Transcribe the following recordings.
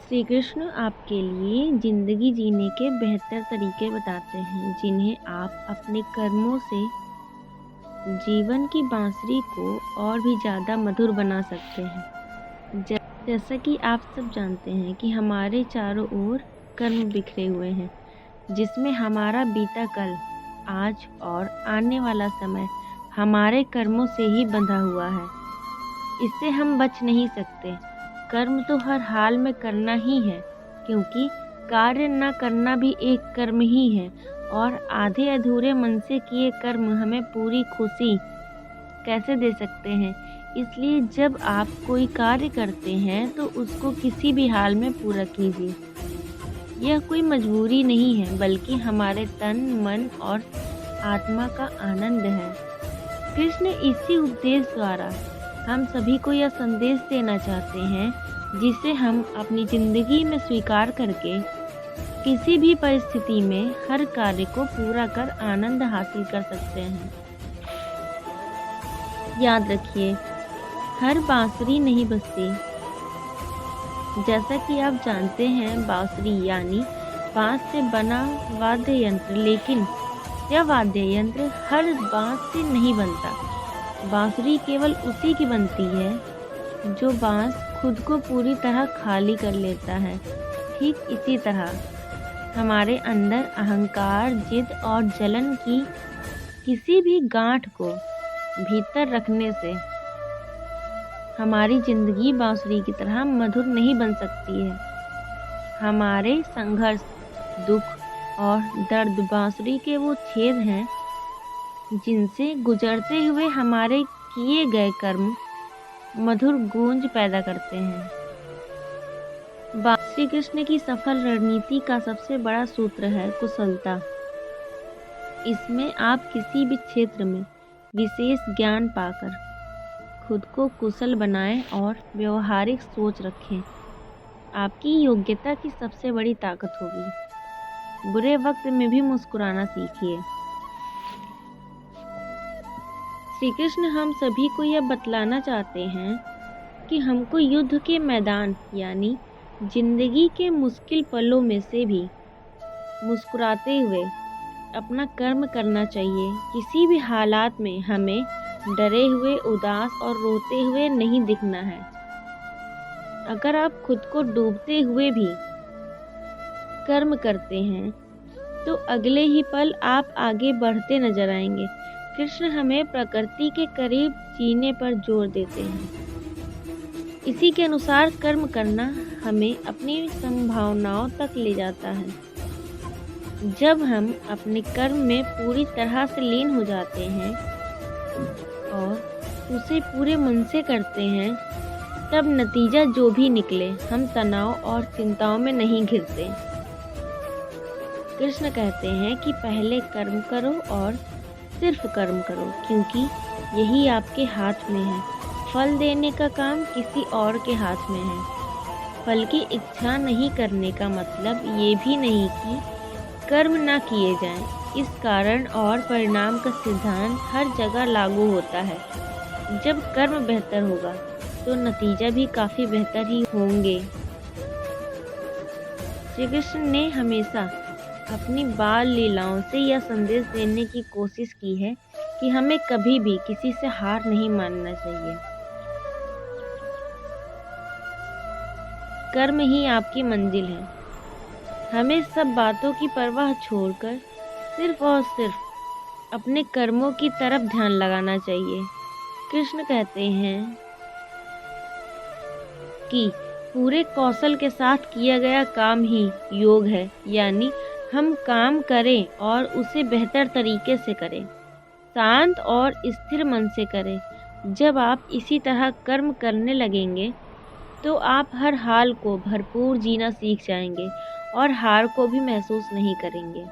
श्री कृष्ण आपके लिए ज़िंदगी जीने के बेहतर तरीके बताते हैं, जिन्हें आप अपने कर्मों से जीवन की बांसुरी को और भी ज़्यादा मधुर बना सकते हैं। जैसा कि आप सब जानते हैं कि हमारे चारों ओर कर्म बिखरे हुए हैं, जिसमें हमारा बीता कल, आज और आने वाला समय हमारे कर्मों से ही बंधा हुआ है। इससे हम बच नहीं सकते। कर्म तो हर हाल में करना ही है, क्योंकि कार्य न करना भी एक कर्म ही है और आधे अधूरे मन से किए कर्म हमें पूरी खुशी कैसे दे सकते हैं। इसलिए जब आप कोई कार्य करते हैं तो उसको किसी भी हाल में पूरा कीजिए। यह कोई मजबूरी नहीं है, बल्कि हमारे तन, मन और आत्मा का आनंद है। कृष्ण इसी उपदेश द्वारा हम सभी को यह संदेश देना चाहते हैं, जिसे हम अपनी ज़िंदगी में स्वीकार करके किसी भी परिस्थिति में हर कार्य को पूरा कर आनंद हासिल कर सकते हैं। याद रखिए, हर बांसुरी नहीं बजती। जैसा कि आप जानते हैं, बांसुरी यानी बांस से बना वाद्य यंत्र, लेकिन यह वाद्य यंत्र हर बांस से नहीं बनता। बांसुरी केवल उसी की बनती है जो बांस खुद को पूरी तरह खाली कर लेता है। ठीक इसी तरह हमारे अंदर अहंकार, जिद और जलन की किसी भी गांठ को भीतर रखने से हमारी जिंदगी बांसुरी की तरह मधुर नहीं बन सकती है। हमारे संघर्ष, दुख और दर्द बांसुरी के वो छेद हैं जिनसे गुजरते हुए हमारे किए गए कर्म मधुर गूंज पैदा करते हैं। श्री कृष्ण की सफल रणनीति का सबसे बड़ा सूत्र है कुशलता। इसमें आप किसी भी क्षेत्र में विशेष ज्ञान पाकर खुद को कुशल बनाएं और व्यवहारिक सोच रखें। आपकी योग्यता की सबसे बड़ी ताकत होगी। बुरे वक्त में भी मुस्कुराना सीखिए। श्री कृष्ण हम सभी को यह बतलाना चाहते हैं कि हमको युद्ध के मैदान यानी जिंदगी के मुश्किल पलों में से भी मुस्कुराते हुए अपना कर्म करना चाहिए। किसी भी हालात में हमें डरे हुए, उदास और रोते हुए नहीं दिखना है। अगर आप खुद को डूबते हुए भी कर्म करते हैं तो अगले ही पल आप आगे बढ़ते नजर आएंगे। कृष्ण हमें प्रकृति के करीब जीने पर जोर देते हैं। इसी के अनुसार कर्म करना हमें अपनी संभावनाओं तक ले जाता है। जब हम अपने कर्म में पूरी तरह से लीन हो जाते हैं और उसे पूरे मन से करते हैं, तब नतीजा जो भी निकले, हम तनाव और चिंताओं में नहीं घिरते। कृष्ण कहते हैं कि पहले कर्म करो और सिर्फ कर्म करो, क्योंकि यही आपके हाथ में है। फल देने का काम किसी और के हाथ में है। फल की इच्छा नहीं करने का मतलब ये भी नहीं कि कर्म ना किए जाएं। इस कारण और परिणाम का सिद्धांत हर जगह लागू होता है। जब कर्म बेहतर होगा तो नतीजा भी काफ़ी बेहतर ही होंगे। श्री कृष्ण ने हमेशा अपनी बाल लीलाओं से यह संदेश देने की कोशिश की है कि हमें कभी भी किसी से हार नहीं मानना चाहिए। कर्म ही आपकी मंजिल है। हमें सब बातों की परवाह छोड़कर सिर्फ और सिर्फ अपने कर्मों की तरफ ध्यान लगाना चाहिए। कृष्ण कहते हैं कि पूरे कौशल के साथ किया गया काम ही योग है, यानी हम काम करें और उसे बेहतर तरीके से करें, शांत और स्थिर मन से करें। जब आप इसी तरह कर्म करने लगेंगे तो आप हर हाल को भरपूर जीना सीख जाएंगे और हार को भी महसूस नहीं करेंगे।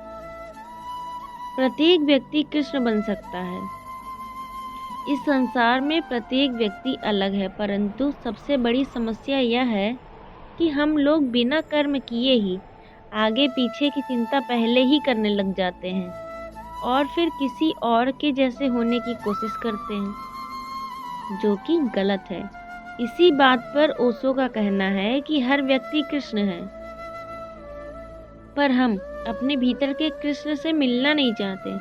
प्रत्येक व्यक्ति कृष्ण बन सकता है। इस संसार में प्रत्येक व्यक्ति अलग है, परंतु सबसे बड़ी समस्या यह है कि हम लोग बिना कर्म किए ही आगे पीछे की चिंता पहले ही करने लग जाते हैं और फिर किसी और के जैसे होने की कोशिश करते हैं, जो कि गलत है। इसी बात पर ओशो का कहना है कि हर व्यक्ति कृष्ण है, पर हम अपने भीतर के कृष्ण से मिलना नहीं चाहते।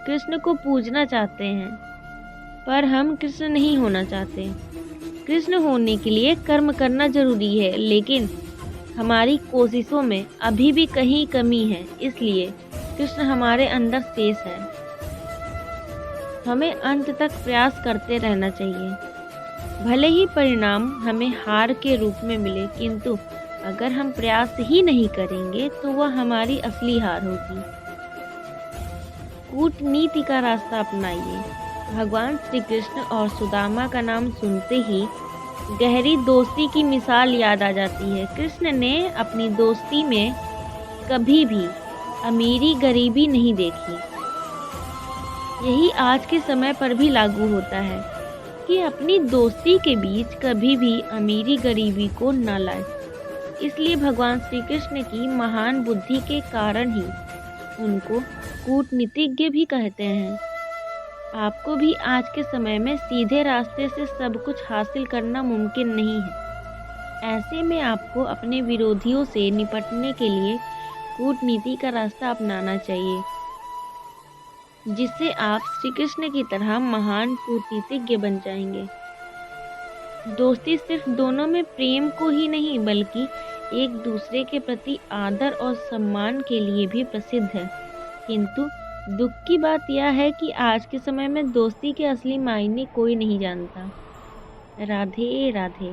कृष्ण को पूजना चाहते हैं, पर हम कृष्ण नहीं होना चाहते। कृष्ण होने के लिए कर्म करना जरूरी है, लेकिन हमारी कोशिशों में अभी भी कहीं कमी है, इसलिए कृष्ण हमारे अंदर शेष है। हमें अंत तक प्रयास करते रहना चाहिए। भले ही परिणाम हमें हार के रूप में मिले, किंतु अगर हम प्रयास ही नहीं करेंगे तो वह हमारी असली हार होगी। कूटनीति का रास्ता अपनाइए। भगवान श्री कृष्ण और सुदामा का नाम सुनते ही गहरी दोस्ती की मिसाल याद आ जाती है। कृष्ण ने अपनी दोस्ती में कभी भी अमीरी गरीबी नहीं देखी। यही आज के समय पर भी लागू होता है कि अपनी दोस्ती के बीच कभी भी अमीरी गरीबी को न लाए। इसलिए भगवान श्री कृष्ण की महान बुद्धि के कारण ही उनको कूटनीतिज्ञ भी कहते हैं। आपको भी आज के समय में सीधे रास्ते से सब कुछ हासिल करना मुमकिन नहीं है। ऐसे में आपको अपने विरोधियों से निपटने के लिए कूटनीति का रास्ता अपनाना चाहिए, जिससे आप श्री कृष्ण की तरह महान कूटनीतिज्ञ बन जाएंगे। दोस्ती सिर्फ दोनों में प्रेम को ही नहीं, बल्कि एक दूसरे के प्रति आदर और सम्मान के लिए भी प्रसिद्ध है। किंतु दुख की बात यह है कि आज के समय में दोस्ती के असली मायने कोई नहीं जानता। राधे राधे।